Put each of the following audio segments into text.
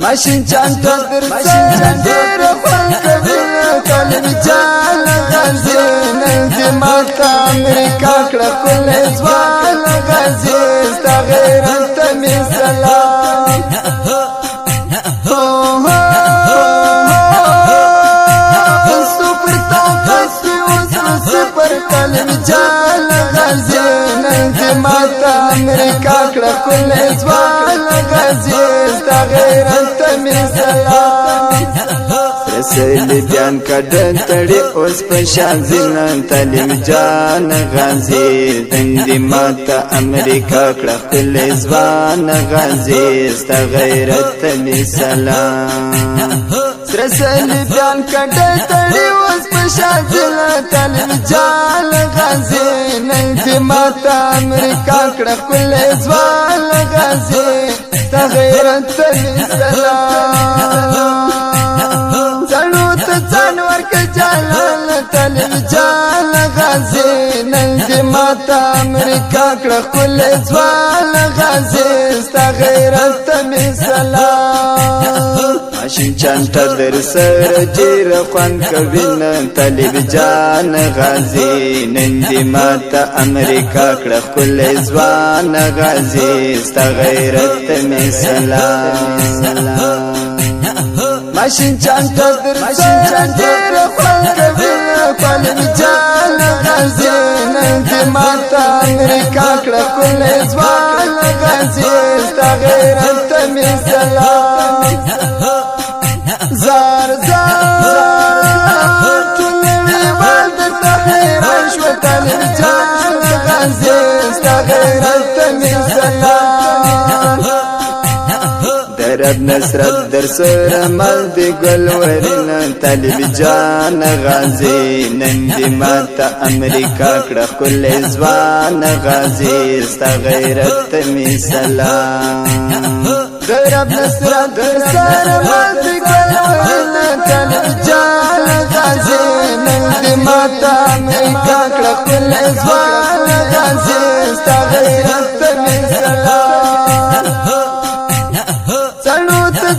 ماشین چانټه در سره ډېر خوند کوي طالب جان غازي نن دې ماته امریکا کړه ښکلی ځوان غازي ستا غیرت ته مې سلام سپر طاقت کې اوس سپر طالب جان غازي نن دې ماته امریکا کړه ښکلی ځوان غازي ستا غیرت ته مې سلام رسلی بیان کډن تړي اوس په شان زینن طالب جان غازي دندې ماته امریکا کړه ښکلی ځوان غازي ستا غیرت ته مې سلام رسلی بیان کډن تړي اوس په شان زینن طالب جان غازي دندې ماته امریکا کړه ښکلی ځوان غازي ستا غیرت ته مې سلام جانور کے جلال طالب جان غازی نن دې ماته امریکا کړه ښکلی ځوان غازي ستا غیرت ته مې سلام ماشین چانټه در سره ډېر خوند کوي نن طالب جان غازي نن دې ماته امریکا کړه ښکلی ځوان غازي ستا غیرت ته مې سلام ماشین چانټه در سره ډېر خوند کوي طالب جان غازي نن دې ماته امریکا کړه ښکلی ځوان غازي ستا غیرت ته مې سلام زار زار ټول نړیوال درته حیران شوه طالب جان غازي ستا غیرت ته مې سلام رب نصرت در سره مل دی گل ورنا طالب جان غازي نن دې ماته امریکا کړه ښکلی ځوان غازي ستا غیرت ته مې سلام رب نصرت در سره مل دی گل ورنا طالب جان غازي نن دې ماته امریکا کړه ښکلی ځوان غازي ستا غیرت ته مې سلام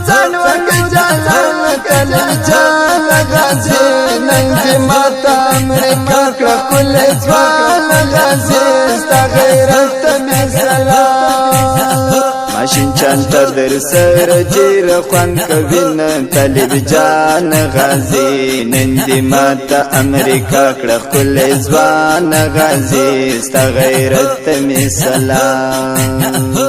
جانور کے جلال طالب جان غازي نن دې ماته امریکا کړه ښکلی ځوان غازي ستا غیرت ته مې سلام ماشین چانټه در سره ډېر خوند کوي نن طالب جان غازي نن دې ماته امریکا کړه ښکلی ځوان غازي ستا غیرت ته مې سلام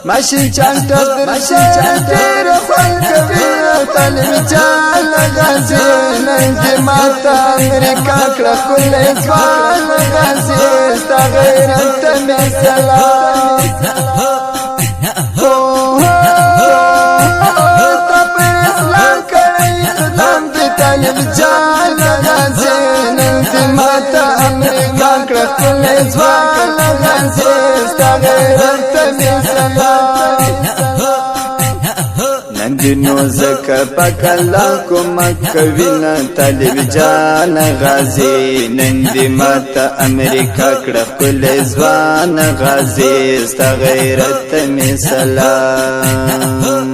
ماشین چانټه در سره ډېر خوند کوي طالب جان غازي نن دې ماته امریکا کړه ښکلی ځوان غازي ستا غیرت ته مې سلام تا پر اسلام کړی اقدام دې طالب جان غازي نن دې ماته امریکا کړه ښکلی ځوان غازي ستا غیرت ته مې سلام نن دې نو ځکه پاک الله کومک کوي نن طالب جان غازي نن دې ماته امریکا کړه ښکلی ځوان غازي ستا غیرت ته مې سلام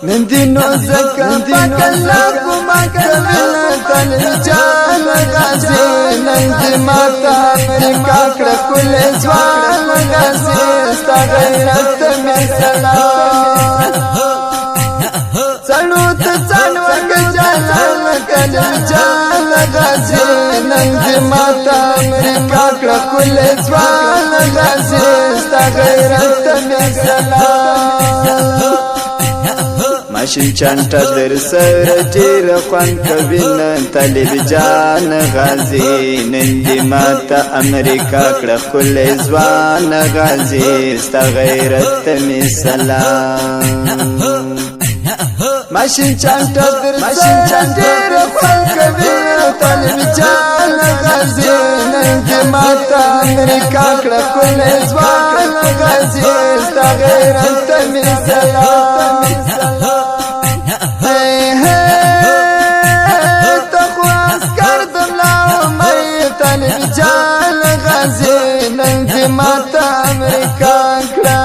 نن دې نو ځکه پاک الله کومک کوي نن طالب جان غازي نن دې ماته امریکا کړه ښکلی ځوان غازي ستا غیرت ته مې سلام جانور کے جلال طالب جان غازي نن دې ماته امریکا کړه ښکلی ځوان غازي ستا غیرت ته مې سلام ماشین چانټه در سره ډېر خوند کوي نن طالب جان غازي نن دې ماته امریکا کړه ښکلی ځوان غازي ستا غیرت ته مې سلام ماشین چانټه در سره ډېر خوند کوي طالب جان غازي نن دې ماته امریکا کړه ښکلی ځوان غازي ستا غیرت ته مې سلام طالب جان غازي نن دې ماته امریکا کړه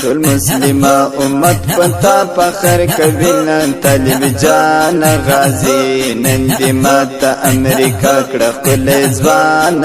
ټول مسلمه امت پتا فخر کوي نن طالب جان غازی نن دې ماته امریکا کړه خپل ځوان